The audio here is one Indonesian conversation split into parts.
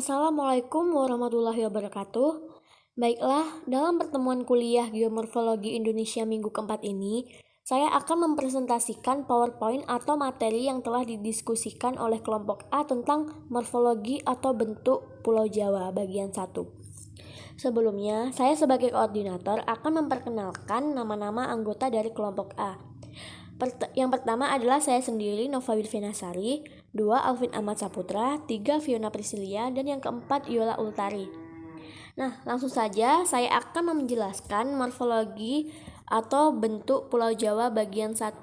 Assalamualaikum warahmatullahi wabarakatuh. Baiklah, dalam pertemuan kuliah Geomorfologi Indonesia minggu keempat ini, saya akan mempresentasikan PowerPoint atau materi yang telah didiskusikan oleh kelompok A tentang morfologi atau bentuk Pulau Jawa bagian 1. Sebelumnya, saya sebagai koordinator akan memperkenalkan nama-nama anggota dari kelompok A. Yang pertama adalah saya sendiri, Nova Wilvinasari, 2 Alvin Ahmad Saputra, 3 Fiona Priscilia, dan yang keempat Yola Ultari. Nah, langsung saja saya akan menjelaskan morfologi atau bentuk Pulau Jawa bagian 1,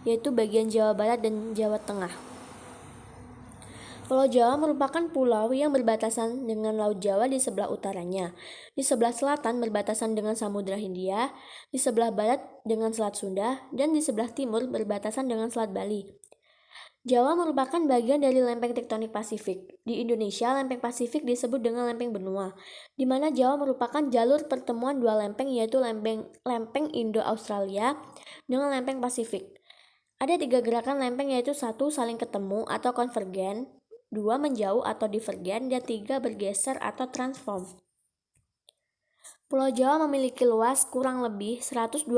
yaitu bagian Jawa Barat dan Jawa Tengah. Pulau Jawa merupakan pulau yang berbatasan dengan Laut Jawa di sebelah utaranya, di sebelah selatan berbatasan dengan Samudra Hindia, di sebelah barat dengan Selat Sunda, dan di sebelah timur berbatasan dengan Selat Bali. Jawa merupakan bagian dari lempeng tektonik Pasifik. Di Indonesia, lempeng Pasifik disebut dengan lempeng benua, di mana Jawa merupakan jalur pertemuan dua lempeng, yaitu lempeng Indo-Australia dengan lempeng Pasifik. Ada 3 gerakan lempeng, yaitu 1 saling ketemu atau konvergen, 2 menjauh atau divergen, dan 3 bergeser atau transform. Pulau Jawa memiliki luas kurang lebih 127.000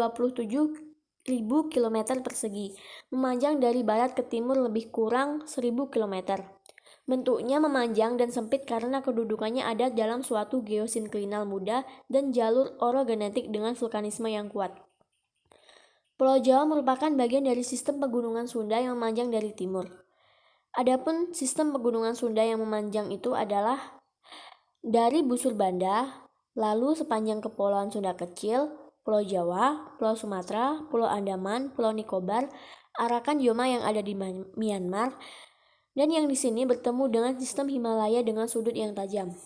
km persegi, memanjang dari barat ke timur lebih kurang 1.000 km. Bentuknya memanjang dan sempit karena kedudukannya ada dalam suatu geosinklinal muda dan jalur orogenetik dengan vulkanisme yang kuat. Pulau Jawa merupakan bagian dari sistem pegunungan Sunda yang memanjang dari timur. Adapun sistem pegunungan Sunda yang memanjang itu adalah dari Busur Banda, lalu sepanjang Kepulauan Sunda Kecil, Pulau Jawa, Pulau Sumatera, Pulau Andaman, Pulau Nicobar, Arakan Yoma yang ada di Myanmar, dan yang di sini bertemu dengan sistem Himalaya dengan sudut yang tajam.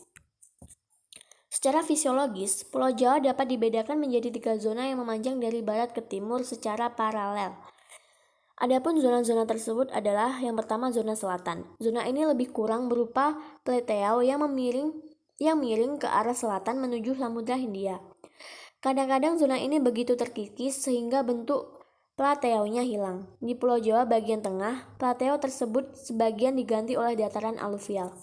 Secara fisiologis, Pulau Jawa dapat dibedakan menjadi 3 zona yang memanjang dari barat ke timur secara paralel. Adapun zona-zona tersebut adalah yang pertama zona selatan. Zona ini lebih kurang berupa plateau yang miring ke arah selatan menuju Samudra Hindia. Kadang-kadang zona ini begitu terkikis sehingga bentuk plateaunya hilang. Di Pulau Jawa bagian tengah, plateo tersebut sebagian diganti oleh dataran aluvial.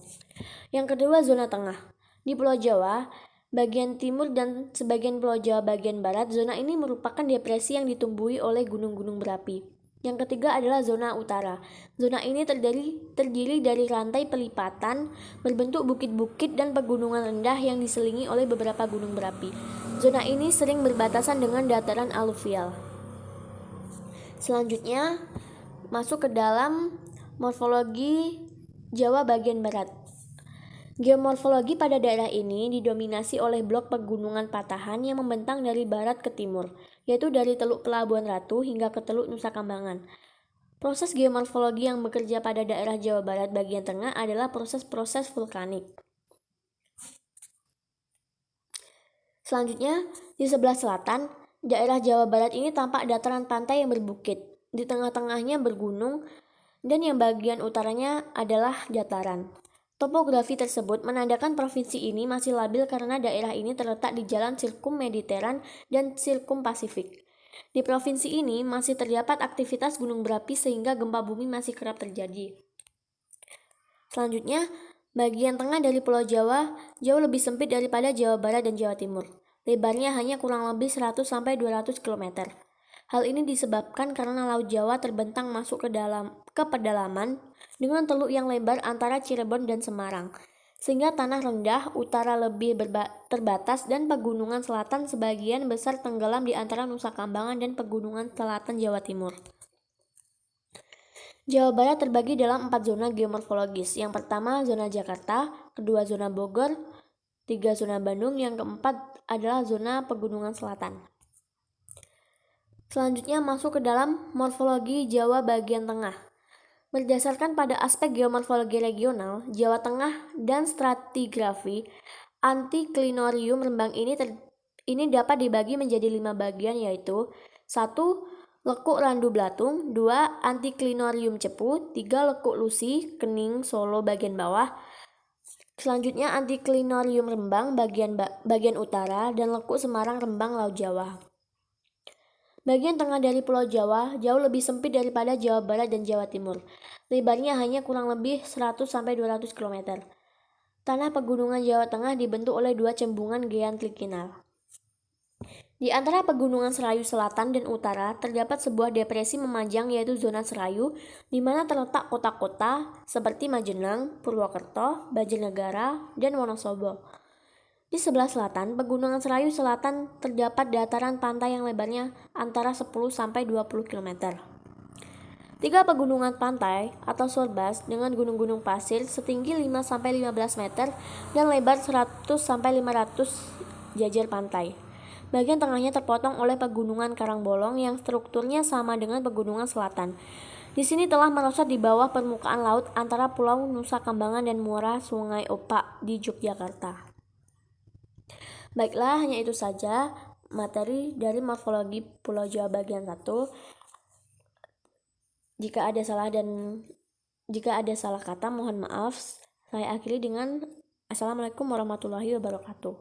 Yang kedua zona tengah. Di Pulau Jawa bagian timur dan sebagian Pulau Jawa bagian barat, zona ini merupakan depresi yang ditumbuhi oleh gunung-gunung berapi. Yang ketiga adalah zona utara. Zona ini terdiri dari rantai pelipatan berbentuk bukit-bukit dan pegunungan rendah yang diselingi oleh beberapa gunung berapi. Zona ini sering berbatasan dengan dataran aluvial. Selanjutnya, masuk ke dalam morfologi Jawa bagian barat. Geomorfologi pada daerah ini didominasi oleh blok pegunungan patahan yang membentang dari barat ke timur, yaitu dari Teluk Pelabuhan Ratu hingga ke Teluk Nusa Kambangan. Proses geomorfologi yang bekerja pada daerah Jawa Barat bagian tengah adalah proses-proses vulkanik. Selanjutnya, di sebelah selatan, daerah Jawa Barat ini tampak dataran pantai yang berbukit. Di tengah-tengahnya bergunung, dan yang bagian utaranya adalah dataran. Topografi tersebut menandakan provinsi ini masih labil karena daerah ini terletak di jalan sirkum Mediteran dan sirkum Pasifik. Di provinsi ini masih terdapat aktivitas gunung berapi sehingga gempa bumi masih kerap terjadi. Selanjutnya, bagian tengah dari Pulau Jawa jauh lebih sempit daripada Jawa Barat dan Jawa Timur. Lebarnya hanya kurang lebih 100-200 km. Hal ini disebabkan karena Laut Jawa terbentang masuk ke pedalaman dengan teluk yang lebar antara Cirebon dan Semarang, sehingga tanah rendah utara lebih terbatas dan pegunungan selatan sebagian besar tenggelam di antara Nusa Kambangan dan pegunungan selatan Jawa Timur. Jawa Barat terbagi dalam 4 zona geomorfologis. Yang pertama zona Jakarta, kedua zona Bogor, 3 zona Bandung, yang keempat adalah zona pegunungan selatan. Selanjutnya masuk ke dalam morfologi Jawa bagian tengah. Berdasarkan pada aspek geomorfologi regional, Jawa Tengah dan stratigrafi, antiklinorium Rembang ini dapat dibagi menjadi 5 bagian, yaitu 1. Lekuk Randu Blatung, 2. Antiklinorium Cepu, 3. Lekuk Lusi, Kening, Solo bagian bawah. Selanjutnya Antiklinorium Rembang bagian utara, dan Lekuk Semarang Rembang Laut Jawa. Bagian tengah dari Pulau Jawa jauh lebih sempit daripada Jawa Barat dan Jawa Timur. Lebarnya hanya kurang lebih 100-200 km. Tanah pegunungan Jawa Tengah dibentuk oleh dua cembungan geantrikinal. Di antara pegunungan Serayu Selatan dan Utara terdapat sebuah depresi memanjang yaitu zona Serayu, di mana terletak kota-kota seperti Majenang, Purwokerto, Banjarnegara, dan Wonosobo. Di sebelah selatan, pegunungan Serayu Selatan terdapat dataran pantai yang lebarnya antara 10 sampai 20 km. Tiga pegunungan pantai atau sorbas dengan gunung-gunung pasir setinggi 5 sampai 15 meter dan lebar 100 sampai 500 jajar pantai. Bagian tengahnya terpotong oleh pegunungan Karangbolong yang strukturnya sama dengan pegunungan selatan. Di sini telah merosot di bawah permukaan laut antara Pulau Nusa Kambangan dan muara Sungai Opak di Yogyakarta. Baiklah, hanya itu saja materi dari morfologi Pulau Jawa bagian 1. Jika ada salah kata mohon maaf. Saya akhiri dengan Assalamualaikum warahmatullahi wabarakatuh.